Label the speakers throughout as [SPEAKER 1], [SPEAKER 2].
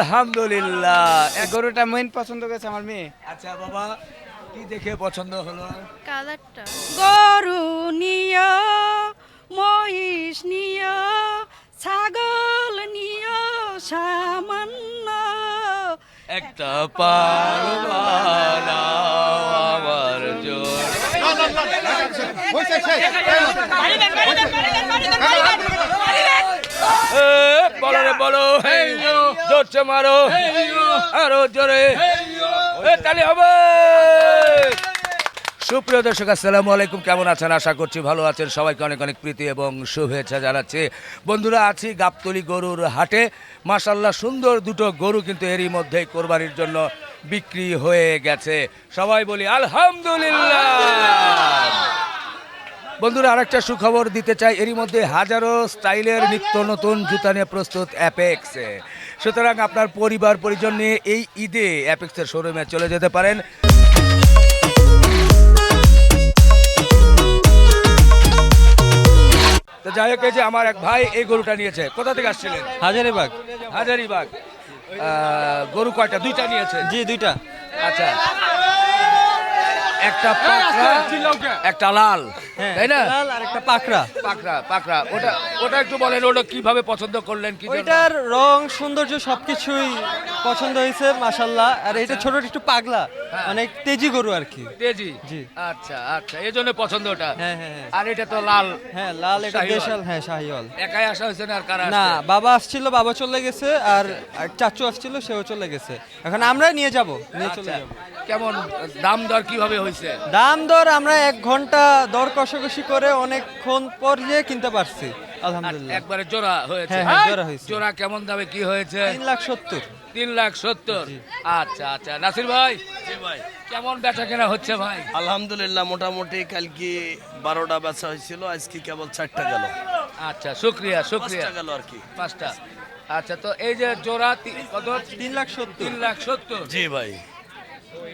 [SPEAKER 1] আলহামদুলিল্লাহ।
[SPEAKER 2] গরুটা মেইন পছন্দ করেছে আমার মেয়ে।
[SPEAKER 1] আচ্ছা বাবা, কি দেখে পছন্দ হলো?
[SPEAKER 3] কালারটা
[SPEAKER 4] গরু নিয় মহিষ নিয় ছাগল নিয় সামান্য
[SPEAKER 1] একটা পারবানা আমার জোর। বলো রে বলো, জোরছে মারো, আরো জোরে, তালি হবে। সুপ্রিয় দর্শক, আসসালামু আলাইকুম। কেমন আছেন? আশা করছি ভালো আছেন। সবাইকে অনেক অনেক প্রীতি এবং শুভেচ্ছা জানাচ্ছি। বন্ধুরা, আছি গাবতলী গরুর হাটে। মাশাআল্লাহ, সুন্দর দুটো গরু কিন্তু এরই মধ্যে কোরবানির জন্য বিক্রি হয়ে গেছে। সবাই বলি আলহামদুলিল্লাহ। বন্ধুরা, আরেকটা সুখবর দিতে চাই, এরই মধ্যে হাজারো স্টাইলের নিত্য নতুন জুতা নিয়ে প্রস্তুত অ্যাপেক্সে। সুতরাং আপনার পরিবার পরিজন নিয়ে এই ঈদে অ্যাপেক্সের শোরুমে চলে যেতে পারেন। তো যাই হোক, এই যে আমার এক ভাই এই গরুটা নিয়েছে। কোথা থেকে আসছিলেন?
[SPEAKER 2] হাজারিবাগ।
[SPEAKER 1] হাজারিবাগ। গরু কয়টা? দুইটা নিয়েছে?
[SPEAKER 2] জি, দুইটা।
[SPEAKER 1] আচ্ছা, একটা পাকড়া একটা লাল, তাই না?
[SPEAKER 2] লাল আর একটা পাকড়া।
[SPEAKER 1] পাকড়া পাকড়া, ওটা ওটা একটু বলেন, ওটা কিভাবে পছন্দ করলেন? কি জন্য?
[SPEAKER 2] ওইটার রং সৌন্দর্য সবকিছুই পছন্দ হয়েছে মাশাআল্লাহ। আর এটা ছোট একটু পাগলা, অনেক তেজি গরু আর কি।
[SPEAKER 1] তেজি?
[SPEAKER 2] জি।
[SPEAKER 1] আচ্ছা আচ্ছা, এই জন্য পছন্দ ওটা।
[SPEAKER 2] হ্যাঁ হ্যাঁ হ্যাঁ।
[SPEAKER 1] আর এটা তো লাল।
[SPEAKER 2] হ্যাঁ, লাল এটা
[SPEAKER 1] শাহিওয়াল।
[SPEAKER 2] দেশাল। হ্যাঁ, শাহিওয়াল।
[SPEAKER 1] একাই আসা হয়েছে না আর কারা
[SPEAKER 2] না,
[SPEAKER 1] আসছে?
[SPEAKER 2] বাবা আসছিল, বাবা চলে গেছে, আর চাচু আসছিল, সেও চলে গেছে। এখন আমরা নিয়ে যাব, নিয়ে চলে
[SPEAKER 1] আচ্ছা,
[SPEAKER 2] যাব।
[SPEAKER 1] কেমন দাম দর কিভাবে হয়েছে?
[SPEAKER 2] দাম দর আমরা 1 ঘন্টা দর কষাকষি করে অনেকক্ষণ পর যে কিনতে পারছি আলহামদুলিল্লাহ।
[SPEAKER 1] একবারে জোড়া হয়েছে?
[SPEAKER 2] হ্যাঁ, হ্যাঁ, জোড়া হয়েছে।
[SPEAKER 1] জোড়া কেমন দামে কি হয়েছে?
[SPEAKER 2] 3,70,000।
[SPEAKER 1] 3,70,000। আচ্ছা আচ্ছা, নাসির ভাই কেমন বেচা কেনা হচ্ছে ভাই?
[SPEAKER 5] আলহামদুলিল্লাহ, মোটামুটি কালকে 12টা বেচা হয়েছিল, আজকে কেবল 4টা গেল।
[SPEAKER 1] আচ্ছা, শুক্রিয়া শুক্রিয়া।
[SPEAKER 5] 5টা গেল আর কি।
[SPEAKER 1] 5টা। আচ্ছা, তো এই যে জোড়া কত?
[SPEAKER 2] 3,70,000।
[SPEAKER 1] 3,70,000।
[SPEAKER 5] জি ভাই,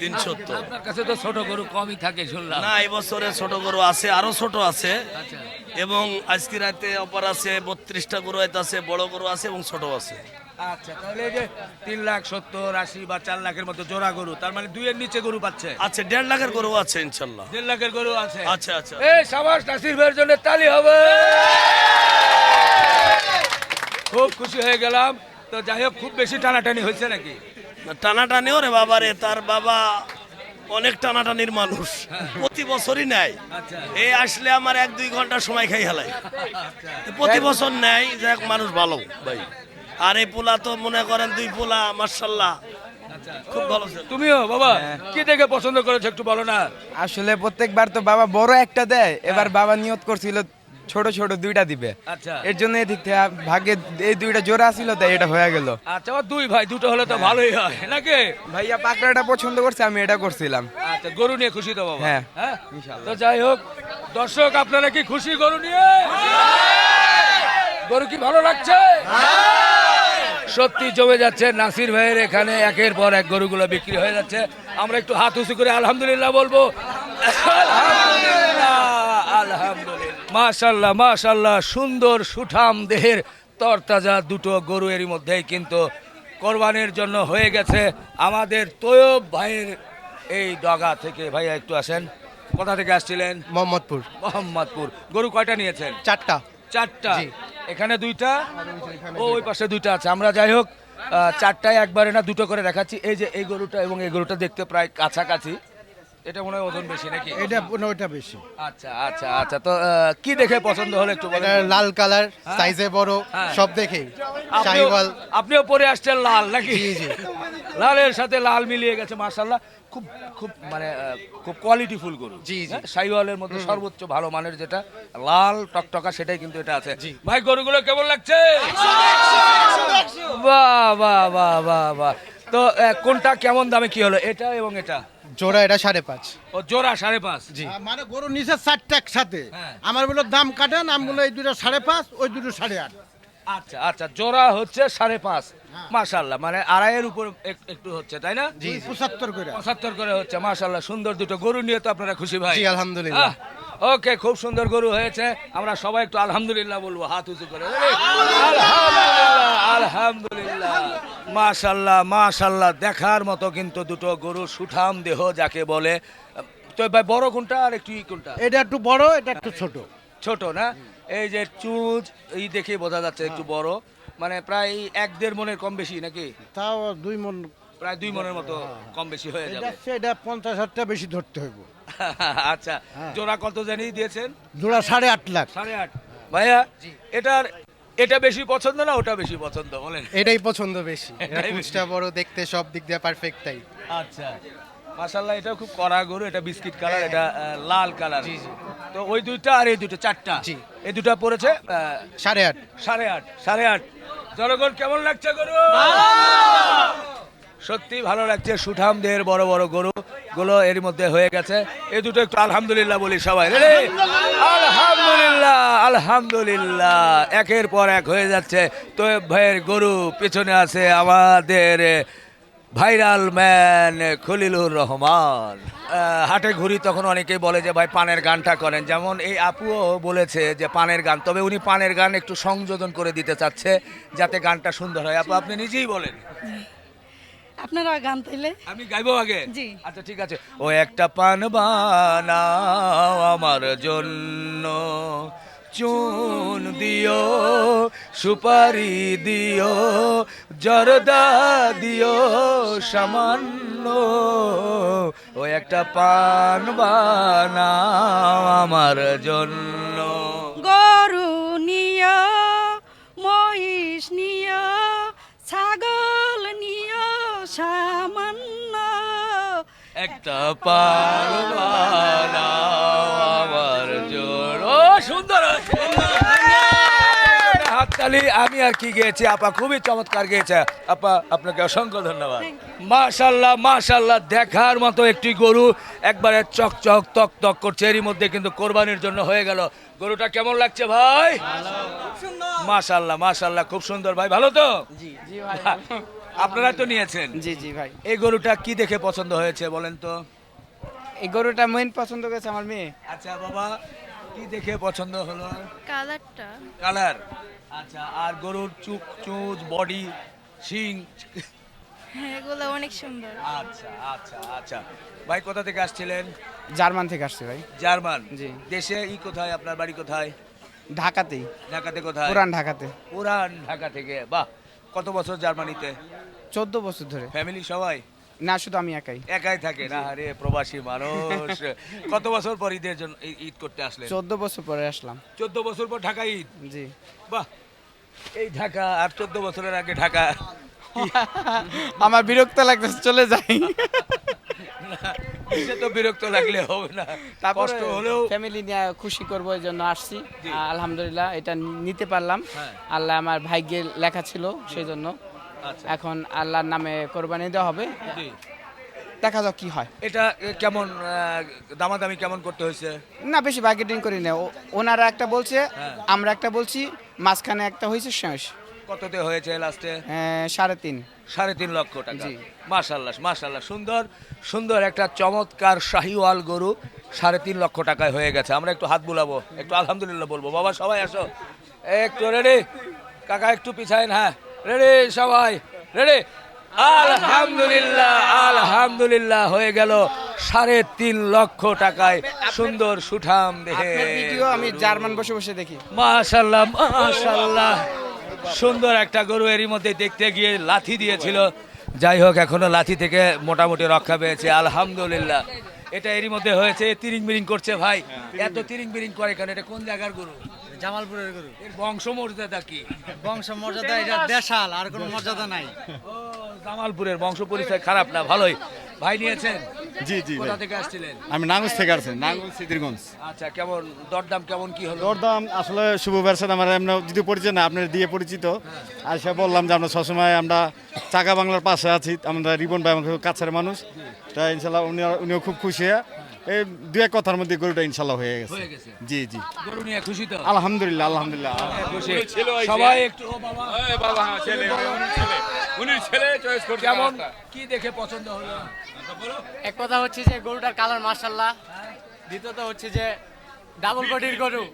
[SPEAKER 5] 370।
[SPEAKER 1] আপনার কাছে তো ছোট গরু কমই থাকে শুনলাম।
[SPEAKER 5] না, এই বছরে ছোট গরু আছে, আরো ছোট আছে,
[SPEAKER 1] আচ্ছা
[SPEAKER 5] এবং আজকে রাতে অপার আছে, 32টা গরু আছে, বড় গরু আছে এবং ছোট আছে।
[SPEAKER 1] আচ্ছা, তাহলে এই যে 3,70,000, 80 বা 4 লাখের মতো জোড়া গরু, তার মানে 2 এর নিচে গরু পাচ্ছে?
[SPEAKER 5] আচ্ছা, 1.5 লাখের গরু আছে ইনশাল্লাহ।
[SPEAKER 1] 1.5 লাখের গরু আছে।
[SPEAKER 5] আচ্ছা আচ্ছা।
[SPEAKER 1] এই সাবাস, নাসির ভাইয়ের জন্য তালি হবে। খুব খুশি হয়ে গেলাম। তো যাই হোক, খুব বেশি টানাটানি হয়েছে নাকি?
[SPEAKER 5] টানাটানিও রে বাবা রে, তার বাবা অনেক টানাটানির মানুষ, প্রতি বছরই নেয়।
[SPEAKER 1] আচ্ছা
[SPEAKER 5] এই আসলে আমার 1-2 ঘন্টা সময় খাই হেলাই, প্রতি বছর নেয়। যাক, মানুষ ভালো ভাই। আর এই পোলা তো মনে করেন 2 পোলা মাশাআল্লাহ, খুব ভালো ছিল।
[SPEAKER 1] তুমিও বাবা কি দেখে পছন্দ করেছো একটু বলো না?
[SPEAKER 2] আসলে প্রত্যেকবার তো বাবা বড় একটা দেয়, এবার বাবা নিয়ত করছিল ছোট ছোট 2টা দিবে।
[SPEAKER 1] আচ্ছা
[SPEAKER 2] এর জন্য এদিক থেকে ভাগ্যে এই 2টা জোড়া ছিল, তাই এটা হয়ে গেল।
[SPEAKER 1] আচ্ছা, আমার 2 ভাই, দুটো হলে তো ভালোই হয় নাকি?
[SPEAKER 2] ভাইয়া পাকড়াটা পছন্দ করছে, আমি এটা করছিলাম।
[SPEAKER 1] আচ্ছা, গরু নিয়ে খুশি তো বাবা?
[SPEAKER 2] হ্যাঁ,
[SPEAKER 1] হ্যাঁ,
[SPEAKER 2] ইনশাআল্লাহ।
[SPEAKER 1] তো যাই হোক, দর্শক আপনারা কি খুশি গরু নিয়ে? গরু কি ভালো লাগছে? সত্যি জমে যাচ্ছে নাসির ভাইয়ের এখানে, একের পর এক গরুগুলো বিক্রি হয়ে যাচ্ছে। আমরা একটু হাত উঁচু করে আলহামদুলিল্লাহ বলবো। আলহামদুলিল্লাহ আলহামদুলিল্লাহ, মাশাআল্লাহ মাশাআল্লাহ, সুন্দর সুঠাম দেহের তরতাজা দুটো গরু এরই মধ্যেই কিন্তু কোরবানির জন্য হয়ে গেছে আমাদের তৈয়ব ভাইয়ের এই ডগা থেকে। ভাইয়া একটু আসেন, কোথা থেকে আসছিলেন?
[SPEAKER 2] মোহাম্মদপুর।
[SPEAKER 1] মোহাম্মদপুর। গরু কয়টা নিয়েছেন?
[SPEAKER 2] 4টা।
[SPEAKER 1] 4টা। এখানে 2টা, ও ওই পাশে 2টা আছে। আমরা যাই হোক 4টায় একবারে না, 2টো করে দেখাচ্ছি। এই যে এই গরুটা এবং এই গরুটা দেখতে প্রায় কাছাকাছি। এটা মনে হয় ওজন বেশি নাকি?
[SPEAKER 6] এটা ওইটা বেশি।
[SPEAKER 1] আচ্ছা আচ্ছা আচ্ছা, তো কি দেখে পছন্দ হলো একটু বলেন?
[SPEAKER 6] এটা লাল কালার, সাইজে বড়,
[SPEAKER 1] হ্যাঁ।
[SPEAKER 6] সব দেখেই
[SPEAKER 1] আপনিও-
[SPEAKER 6] শাহিওয়াল।
[SPEAKER 1] আপনিও পরে আসছেন লাল নাকি? লালের সাথে লাল মিলিয়ে গেছে মাশাআল্লাহ। খুব খুব মানে খুব কোয়ালিটিফুল গরু। হ্যাঁ, শাহিওয়ালের মধ্যে সর্বোচ্চ ভালো মানের যেটা লাল টকটকা, সেটাই কিন্তু এটা আছে। ভাই, গরুগুলো কেমন লাগছে? বাহ বাহ বাহ বাহ বাহ। তো কোনটা কেমন দামে কি হলো, এটা এবং এটা?
[SPEAKER 6] জোড়া এটা 5.5।
[SPEAKER 1] ও জোড়া 5.5।
[SPEAKER 6] মানে গরু নিচে 4টা একসাথে।
[SPEAKER 1] হ্যাঁ।
[SPEAKER 6] আমার বলে দাম কাটেন, আমি বলে এই দুটো 5.5, ওই দুটো 8.5।
[SPEAKER 1] আচ্ছা আচ্ছা, জোড়া হচ্ছে 5.5। মাশাআল্লাহ, মানে আড়াইয়ের উপর একটু হচ্ছে, তাই না?
[SPEAKER 6] জি 75 করে।
[SPEAKER 1] 75 করে হচ্ছে। মাশাআল্লাহ, সুন্দর দুটো গরু নিয়ে তো আপনারা খুশি ভাই?
[SPEAKER 6] জি আলহামদুলিল্লাহ।
[SPEAKER 1] ওকে, খুব সুন্দর গরু হয়েছে। আমরা সবাই একটু আলহামদুলিল্লাহ বলবো হাত উঁচু করে। আলহামদুলিল্লাহ আলহামদুলিল্লাহ। আলহামদুলিল্লাহ, মাশাল্লাহ মাশাল্লাহ, দেখার মতো কিন্তু দুটো গরু, সুঠাম দেহ যাকে বলে। তো ভাই বড় কোনটা আর একটু কোনটা?
[SPEAKER 6] এটা একটু বড়, এটা একটু ছোট।
[SPEAKER 1] ছোট না? এই যে চুঁচ এই দেখে বোঝা যাচ্ছে একটু বড়, মানে প্রায় 1-1.5 মনের কম বেশি নাকি?
[SPEAKER 6] তাও 2 মন।
[SPEAKER 1] প্রায় 2 মনের মতো কম বেশি হয়ে
[SPEAKER 6] এটা
[SPEAKER 1] যাবে।
[SPEAKER 6] এটা 50,000 বেশি ধরতে হইব।
[SPEAKER 1] আচ্ছা, জোড়া কত জানি দিয়েছেন?
[SPEAKER 6] জোড়া 8.5 লাখ।
[SPEAKER 1] 8.5। ভাইয়া এটা বেশি পছন্দ না ওটা বেশি পছন্দ বলেন?
[SPEAKER 3] এটাই পছন্দ বেশি,
[SPEAKER 1] এটাই
[SPEAKER 3] কুচটা বড়, দেখতে সব দিক দিয়ে পারফেক্ট তাই।
[SPEAKER 1] আচ্ছা, মাশাআল্লাহ, এটা খুব কড়া গরু, এটা বিস্কিট কালার, এটা লাল কালার।
[SPEAKER 3] জি, জি।
[SPEAKER 1] তো ওই দুইটা আর এই দুটো 4টা,
[SPEAKER 3] জি।
[SPEAKER 1] এই দুটো পড়েছে
[SPEAKER 3] 8.5।
[SPEAKER 1] 8.5। জনগণ কেমন লাগছে গরু? সত্যি ভালো লাগছে, সুঠাম দেহের বড় বড় গরু গুলো এর মধ্যে হয়ে গেছে। এই দুটো একটু আলহামদুলিল্লাহ বলি সবাই, রে আলহামদুলিল্লাহ আলহামদুলিল্লাহ। একের পর এক হয়ে যাচ্ছে। তো ভাইয়ের গরু, পেছনে আছে আমাদের ভাইরাল ম্যান খলিলুর রহমান। হাটে ঘুরি তখন অনেকেই বলে যে ভাই পানের গানটা করেন, যেমন এই আপুও বলেছে যে পানের গান, তবে উনি পানের গান একটু সংযোজন করে দিতে চাচ্ছে যাতে গানটা সুন্দর হয়। আপু আপনি নিজেই বলেন।
[SPEAKER 4] আপনারা গান তাইলে
[SPEAKER 1] আমি গাইবো আগে?
[SPEAKER 4] জি।
[SPEAKER 1] আচ্ছা ঠিক আছে। ও একটা পান বানাও আমার জন্য, চুন দিও, সুপারি দিও, জর্দা দিও সামান্য, ও একটা পান বানাও আমার জন্য।
[SPEAKER 4] গরু নিয়, মহিষ নিয়, ছাগল নিয় সামান্য,
[SPEAKER 1] একটা পান বানাও আমার জন্য। ও সুন্দর হয়েছে। হাততালি। আমি আর কি গেয়েছি, আপা খুবই চমৎকার গেয়েছে। আপা আপনাকে অসংখ্য ধন্যবাদ। মাশাল্লাহ মাশাল্লাহ, দেখার মতো একটি গরু, একবারে চকচক তক তক করছে। এরই মধ্যে কিন্তু কোরবানির জন্য হয়ে গেল। গরুটা কেমন লাগছে ভাই? মাশাল্লাহ মাশাল্লাহ, খুব সুন্দর। ভাই ভালো তো?
[SPEAKER 7] জি জি ভাই।
[SPEAKER 1] আপনারা তো নিয়েছেন।
[SPEAKER 7] জি জি ভাই।
[SPEAKER 1] এই গরুটা কি দেখে পছন্দ হয়েছে বলেন তো?
[SPEAKER 7] এই গরুটা মেইন পছন্দ করেছে আমার মেয়ে।
[SPEAKER 1] আচ্ছা বাবা, কি দেখে পছন্দ হলো?
[SPEAKER 8] কালারটা
[SPEAKER 1] কালার। আচ্ছা, আর গরুর চুঁচ, বডি, শিং?
[SPEAKER 8] হ্যাঁ এগুলো অনেক সুন্দর।
[SPEAKER 1] আচ্ছা আচ্ছা আচ্ছা। ভাই কোথা থেকে আসছিলেন?
[SPEAKER 7] জার্মান থেকে আসছে ভাই।
[SPEAKER 1] জার্মান।
[SPEAKER 7] জি।
[SPEAKER 1] দেশে কোথায়, আপনার বাড়ি কোথায়?
[SPEAKER 7] ঢাকাতেই।
[SPEAKER 1] ঢাকাতে কোথায়?
[SPEAKER 7] পুরান ঢাকাতে।
[SPEAKER 1] পুরান ঢাকা থেকে। বাহ, কত বছর জার্মানিতে?
[SPEAKER 7] 14 বছর ধরে।
[SPEAKER 1] ফ্যামিলি সবাই?
[SPEAKER 7] না, শুধু আমি একাই।
[SPEAKER 1] একাই থাকে না? আরে প্রবাসী মানুষ। কত বছর পর ঈদের জন্য ঈদ করতে আসলেন?
[SPEAKER 7] 14 বছর পরে আসলাম।
[SPEAKER 1] 14 বছর পর ঢাকা ঈদ?
[SPEAKER 7] জি।
[SPEAKER 1] বাহ, এই ঢাকা আর 14 বছরের আগে ঢাকা।
[SPEAKER 7] আমার বিরক্ত লাগতেছে, চলে যাই।
[SPEAKER 1] এসে তো বিরক্ত লাগলে হবে না, কষ্ট হলেও।
[SPEAKER 7] ফ্যামিলি নিয়ে খুশি করবো এই জন্য আসছি।
[SPEAKER 1] জি।
[SPEAKER 7] আলহামদুলিল্লাহ এটা নিতে পারলাম।
[SPEAKER 1] হ্যাঁ।
[SPEAKER 7] আল্লাহ আমার ভাগ্যে লেখা ছিল সেই জন্য।
[SPEAKER 1] আচ্ছা।
[SPEAKER 7] এখন আল্লাহর নামে কোরবানি দেওয়া হবে,
[SPEAKER 1] জি।
[SPEAKER 7] দেখা যাক কি হয়।
[SPEAKER 1] এটা কেমন দামাদামি কেমন করতে হয়েছে?
[SPEAKER 7] না, বেশি বার্গেটিং করি না। ওনারা একটা বলছে,
[SPEAKER 1] হ্যাঁ।
[SPEAKER 7] আমরা একটা বলছি, মাঝখানে একটা হয়েছে শেষ।
[SPEAKER 1] কততে হয়েছে লাস্টে?
[SPEAKER 7] 3.5।
[SPEAKER 1] 3.5 লক্ষ টাকা।
[SPEAKER 7] জি।
[SPEAKER 1] মাশাল্লাহ মাশাল্লাহ, সুন্দর সুন্দর একটা চমৎকার শাহিওয়াল গরু 3.5 লক্ষ টাকায় হয়ে গেছে। আমরা একটু হাত বুলাবো, একটু আলহামদুলিল্লাহ বলবো। বাবা সবাই আসো, একটু রেডি, কাকা একটু পিছায়েন। হ্যাঁ রেডি সবাই, রেডি। আলহামদুলিল্লাহ আলহামদুলিল্লাহ, হয়ে গেল 3.5 লক্ষ টাকায় সুন্দর সুঠাম দেহে।
[SPEAKER 7] আপনার ভিডিও আমি জার্মান বসে বসে দেখি।
[SPEAKER 1] মাশাল্লাহ মাশাল্লাহ, সুন্দর একটা গরু। এরই মধ্যে দেখতে গিয়ে লাথি দিয়েছিল, যাই হোক এখনো লাথি থেকে মোটামুটি রক্ষা পেয়েছে আলহামদুলিল্লাহ। এটা এরই মধ্যে হয়েছে, তিরিং বিরিং করছে ভাই। এত তিরিং বিরিং করে কেন? এটা কোন জায়গার গরু?
[SPEAKER 9] জামালপুরের গরু।
[SPEAKER 1] এর বংশ মর্যাদা কি?
[SPEAKER 9] বংশ মর্যাদা এটা দেশাল, আর কোনো মর্যাদা নাই।
[SPEAKER 1] ও, জামালপুরের বংশ পরিচয় খারাপ না, ভালোই। ভাই নিয়েছেন?
[SPEAKER 10] জি জি
[SPEAKER 1] কোথা
[SPEAKER 10] ভাই।
[SPEAKER 1] থেকে আসছিলেন?
[SPEAKER 10] আমি নাঙ্গলজ থেকে আসছি, নাঙ্গলজ সিদ্ধিরগঞ্জ।
[SPEAKER 1] আচ্ছা, কেমন দরদাম কেমন কি হলো?
[SPEAKER 10] দরদাম আসলে শুভ ব্যবসা আমার এমন যদি পরিচিত না, আপনার দিয়ে পরিচিত। আর সে বললাম যে আমরা সবসময় আমরা চাকা বাংলার পাশে আছি, আমরা রিবন ভাই আমাকে কাছের মানুষ, তাই ইনশাল্লাহ উনিও খুব খুশি হয়ে এই 2-1 কথার মধ্যে গরুটা ইনশাল্লাহ হয়ে গেছে।
[SPEAKER 1] হয়ে গেছে।
[SPEAKER 10] জি জি,
[SPEAKER 1] গরু নিয়ে খুশি তো?
[SPEAKER 10] আলহামদুলিল্লাহ আলহামদুলিল্লাহ।
[SPEAKER 1] খুশি সবাই। একটু ও বাবা, কেমন কি দেখে পছন্দ হলো?
[SPEAKER 9] এক কথা হচ্ছে যে গরুটার কালার মাশাআল্লাহ, দ্বিতীয়ত হচ্ছে যে ডাবল বডির গরু,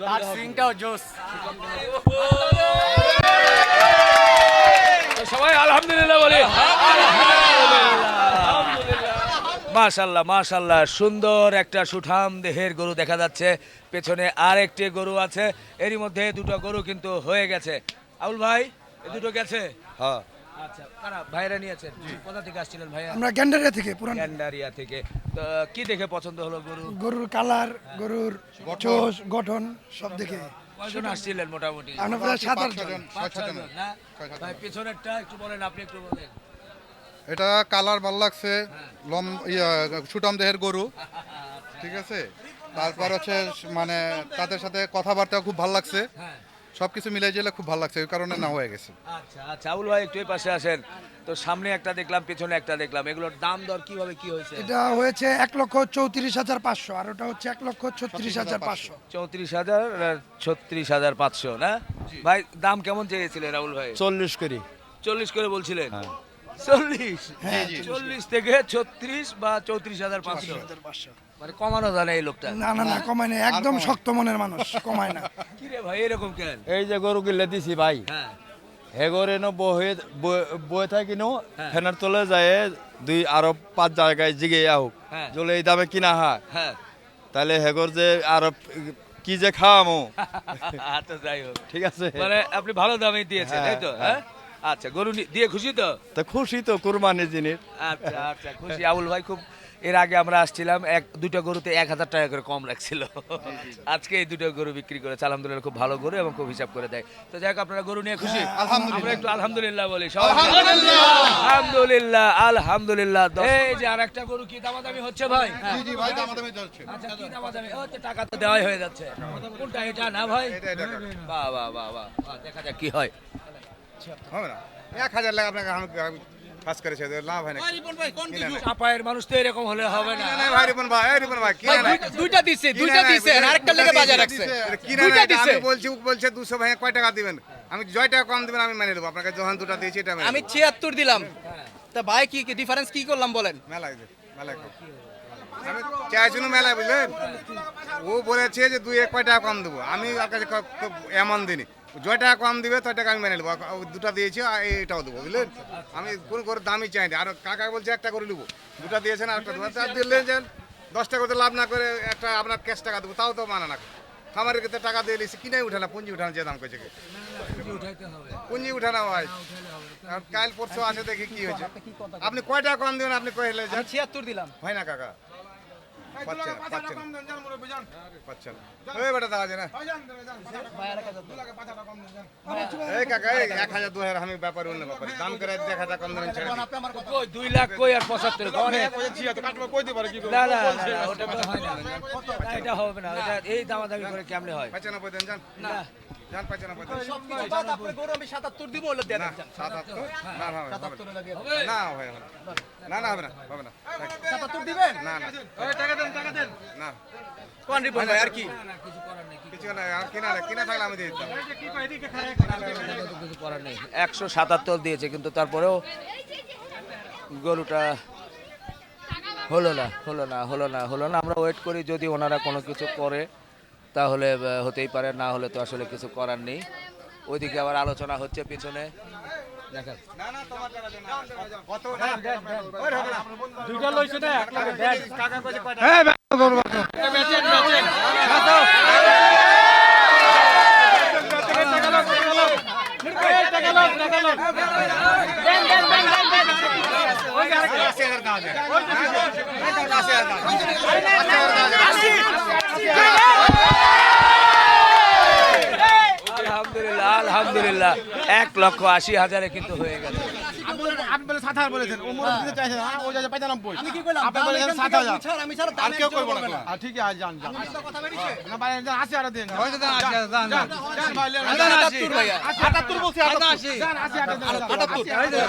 [SPEAKER 9] তার সুইংটাও জোস।
[SPEAKER 1] মাশাল্লাহ মাশাল্লাহ, সুন্দর একটা সুঠাম দেহের গরু দেখা যাচ্ছে। পেছনে আরেকটি গরু আছে, এরই মধ্যে দুটো গরু কিন্তু হয়ে গেছে। আবুল ভাই, এই দুটো গেছে?
[SPEAKER 10] হ্যাঁ
[SPEAKER 1] আচ্ছা, কারা ভাইরা নিয়েছেন? কোথা থেকে আসছিলেন ভাইয়া?
[SPEAKER 6] আমরা গ্যান্ডারিয়া থেকে পুরান
[SPEAKER 1] গ্যান্ডারিয়া থেকে। তো কি দেখে পছন্দ হলো গরু?
[SPEAKER 6] গরুর কালার, গরুর চোষ, গঠন সব দেখে
[SPEAKER 1] কয়জন আসছিলেন মোটামুটি?
[SPEAKER 6] আমরা প্রায় 7-8 জন।
[SPEAKER 1] 5-6 জন না? ভাই পেছনেরটা একটু বলেন, আপনি একটু বলেন।
[SPEAKER 11] এটা কালার ভালো লাগছে, সুটাম দেহের গরু, ঠিক আছে। তারপর হচ্ছে মানে তাদের সাথে কথাবার্তা খুব ভালো লাগছে,
[SPEAKER 1] হ্যাঁ
[SPEAKER 11] সবকিছু মিলে গেলে খুব ভালো লাগছে, ওই কারণে না হয়ে গেছে।
[SPEAKER 1] আচ্ছা আচ্ছা, আবুল ভাই একটু এই পাশে আসেন। তো সামনে একটা দেখলাম, পেছনে একটা দেখলাম, এগুলোর দাম দর কিভাবে কি হয়েছে?
[SPEAKER 6] এটা হয়েছে 1,34,500 আর ওটা হচ্ছে 1,36,500।
[SPEAKER 1] 34,000 আর 36,500 না? ভাই দাম কেমন চেয়েছিলেন রাহুল ভাই?
[SPEAKER 10] 40 করি।
[SPEAKER 1] 40 করে বলছিলেন? 40?
[SPEAKER 6] হ্যাঁ
[SPEAKER 1] 40 থেকে 36 বা 34,500,
[SPEAKER 6] 500।
[SPEAKER 1] মানে কমানো যায় না এই লোকটা।
[SPEAKER 6] না না না, কমায় না, একদম শক্ত মনের মানুষ, কমায় না।
[SPEAKER 1] কি রে ভাই এরকম কেন?
[SPEAKER 10] এই যে গরু কিনলে দিছি ভাই,
[SPEAKER 1] হ্যাঁ
[SPEAKER 10] হেগরে নো বয়ে থাকি নো
[SPEAKER 1] হ্যাঁ।
[SPEAKER 10] ফেনার তলে যায় দুই আরো 5 জায়গায় জিগে হোক
[SPEAKER 1] হ্যাঁ
[SPEAKER 10] জলে এই দামে কিনা হয়,
[SPEAKER 1] হ্যাঁ।
[SPEAKER 10] তাহলে হেগর যে আরো কি যে খাওয়ামো,
[SPEAKER 1] আচ্ছা যাই হোক,
[SPEAKER 10] ঠিক আছে।
[SPEAKER 1] মানে আপনি ভালো দামে দিয়েছেন তাই তো? হ্যাঁ আচ্ছা, গরু দিয়ে খুশি তো?
[SPEAKER 10] তা খুশি তো, কুরবানি জিনিস।
[SPEAKER 1] আচ্ছা আচ্ছা, খুশি। আবুল ভাই খুব, এর আগে আমরা আসছিলাম দুটো গরুতে 1,000 টাকা করে কম রাখছিল, আজকে এই দুটো গরু বিক্রি করেছে। আলহামদুলিল্লাহ খুব ভালো গরু এবং খুব হিসাব করে দেয়। তো যাই হোক, আপনারা গরু নিয়ে খুশি? আমরা একটু আলহামদুলিল্লাহ বলি সবাই। আলহামদুলিল্লাহ আলহামদুলিল্লাহ। এই যে আরেকটা গরু কি দামাদামি হচ্ছে ভাই? আচ্ছা, কি দামাদামি? ও তো টাকা তো দেওয়াই হয়ে যাচ্ছে। কোনটা, এটা না ভাই? বাহ বাহ বাহ বাহ, দেখা যাক কি হয়।
[SPEAKER 11] হবে না, 1,000 টাকা আপনাকে কাজ করেছে, লাভ হয় না।
[SPEAKER 1] চাপায়ের মানুষ তো এরকম হলে হবে না।
[SPEAKER 11] ভাই রিপন ভাই, রিপন ভাই, কি
[SPEAKER 9] দুইটা দিছে, আরেকটা লেগে বাজার রাখছে। দুইটা দিছে।
[SPEAKER 11] বলছে 200 ভাই কয় টাকা দিবেন? আমি জয় টাকা কম দিবেন আমি মেনে নেবো, আপনাকে যখন দুটো দিয়েছি এটা
[SPEAKER 9] আমি 76 দিলাম। তা ভাই কি ডিফারেন্স কি করলাম বলেন?
[SPEAKER 11] মেলায় আমি চাইছিলাম মেলায়, বুঝলেন, ও বলেছে যে 2-1 কয় টাকা কম দেবো, আমি ওর কাছে এমন দিনই জয় টাকা কম দিবে তয় টাকা আমি মেনে নেবো, দুটা দিয়েছি আর এটাও দেবো, বুঝলেন। আমি কোনো করে দামই চাইনি, আর কাকা বলছে একটা করে নেবো, দুটা দিয়েছেন আর একটা দেবো, দিলেন যে 10 টাকা করে লাভ না করে একটা আপনার ক্যাশ টাকা দেবো, তাও তো মানা না। খামারের ক্ষেত্রে টাকা দিয়ে দিয়েছি, কিনাই উঠানা, পুঁজি উঠানো যে দাম করেছে, পুঁজি উঠানা ভাই। আর কাল পরশু আসে দেখি কি হয়েছে। আপনি কয় টাকা কম দেবেন? আপনি কইলে
[SPEAKER 9] 76 দিলাম।
[SPEAKER 11] হয় না কাকা, পাচ্ছেন ওই বেটা দাও না এই কাকা, এই 1,000 2,000 আমি ব্যাপার অন্য ব্যাপার দাম করে 1,000 কম দেবেন ছেড়ে
[SPEAKER 1] কই 2 লাখ কই আর 75 কোনে? না না না, ওটা তো হয় না, এটা হবে না, এটা এই দামাদামি করে কেমনে হয়?
[SPEAKER 11] 95 দেন যান,
[SPEAKER 1] না
[SPEAKER 11] যান 95 দেন।
[SPEAKER 9] সবকিছু বাদ আপনার গরু আমি 77 দিব, হলো দেন।
[SPEAKER 11] না 77 না না হবে না, হবে না, না হবে না, হবে না,
[SPEAKER 9] 77 দিবেন?
[SPEAKER 11] না না না
[SPEAKER 9] কোন রিপন ভাই আর কি?
[SPEAKER 11] কিছু না, আর কিনা থাকলে আমি দিয়ে দিতাম।
[SPEAKER 1] কিছু করার নেই। 177 দিয়েছে, কিন্তু তারপরেও গরুটা হলো না। আমরা ওয়েট করি, যদি ওনারা কোনো কিছু করে তাহলে হতেই পারে, না হলে তো আসলে কিছু করার নেই। ওইদিকে আবার আলোচনা হচ্ছে পিছনে, দেখেন।
[SPEAKER 11] কত
[SPEAKER 10] দুইটা লইছে না, এক লাগে দেন।
[SPEAKER 11] কাকা কইছে কয় টাকা?
[SPEAKER 1] আলহামদুলিল্লাহ আলহামদুলিল্লাহ, 1,80,000 কিন্তু হয়ে গেছে।
[SPEAKER 6] আপনি বলে 7,000 বলেছেন, ও মনে দিতে চাইছেন, ও যা 95।
[SPEAKER 9] আমি কি কইলাম?
[SPEAKER 6] আপনি বলেছেন
[SPEAKER 9] দাম
[SPEAKER 6] 7,000
[SPEAKER 9] ছাড়, আমি ছাড়া দাম
[SPEAKER 6] আর কেউ কইবো
[SPEAKER 9] করবে
[SPEAKER 6] না। ঠিক আছে, যান যান।
[SPEAKER 9] আমার সাথে কথা বেরিয়েছে?
[SPEAKER 6] না ভাই, 80,000 দেন।
[SPEAKER 11] হয়তো দেন 80,000 যান যান
[SPEAKER 6] যান ভাই,
[SPEAKER 9] 77 ভাইয়া।
[SPEAKER 6] 78 বলছি, 78 যান, 80,000 দেন।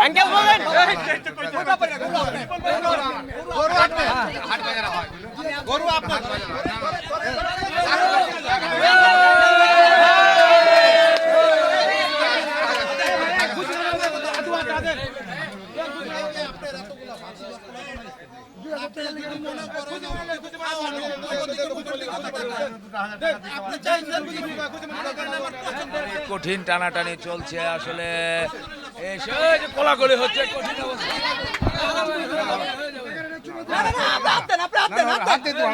[SPEAKER 9] আঙ্কেল বলেন।
[SPEAKER 11] গরু আপনার
[SPEAKER 1] কঠিন টানাটানি চলছে আসলে এই যে কোলাকুলি হচ্ছে কঠিন অবস্থা।
[SPEAKER 11] হাত দিয়ে দেবো,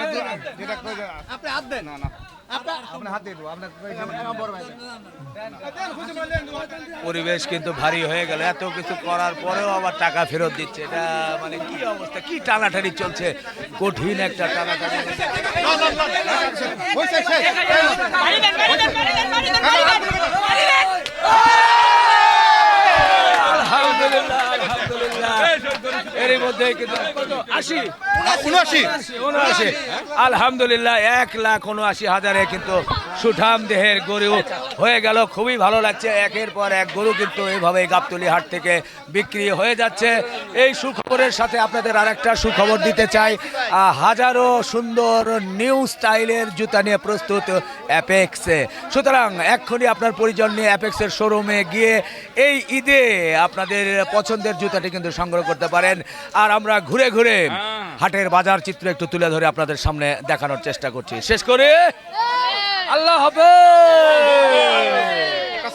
[SPEAKER 11] যেটা করে না না আপনি হাত দিয়ে দেবো আপনার
[SPEAKER 1] পরিবেশ কিন্তু ভারী হয়ে গেল, এত কিছু করার পরেও আবার টাকা ফেরত দিচ্ছে, এটা মানে কি অবস্থা, কি টানাটানি চলছে, কঠিন একটা টানাটানি। আলহামদুলিল্লাহ, আলহামদুলিল্লাহ। এরই মধ্যে কিন্তু 79 আলহামদুলিল্লাহ 1,79,000 কিন্তু সুঠাম দেহের গরু হয়ে গেল। খুবই ভালো লাগছে, একের পর এক গরু কিন্তু এইভাবে গাবতলী হাট থেকে বিক্রি হয়ে যাচ্ছে। এই সুখবরের সাথে আপনাদের আরেকটা সুখবর দিতে চাই, হাজারো সুন্দর নিউ স্টাইলের জুতা নিয়ে প্রস্তুত অ্যাপেক্সে। সুতরাং এক্ষুনি আপনার পরিজন নিয়ে অ্যাপেক্সের শোরুমে গিয়ে এই ঈদে আপনাদের পছন্দের জুতাটি কিন্তু সংগ্রহ করতে পারেন। আর আমরা ঘুরে ঘুরে হাটের বাজার চিত্র একটু তুলে ধরে আপনাদের সামনে দেখানোর চেষ্টা করছি। শেষ করে আল্লাহ হাফেজ।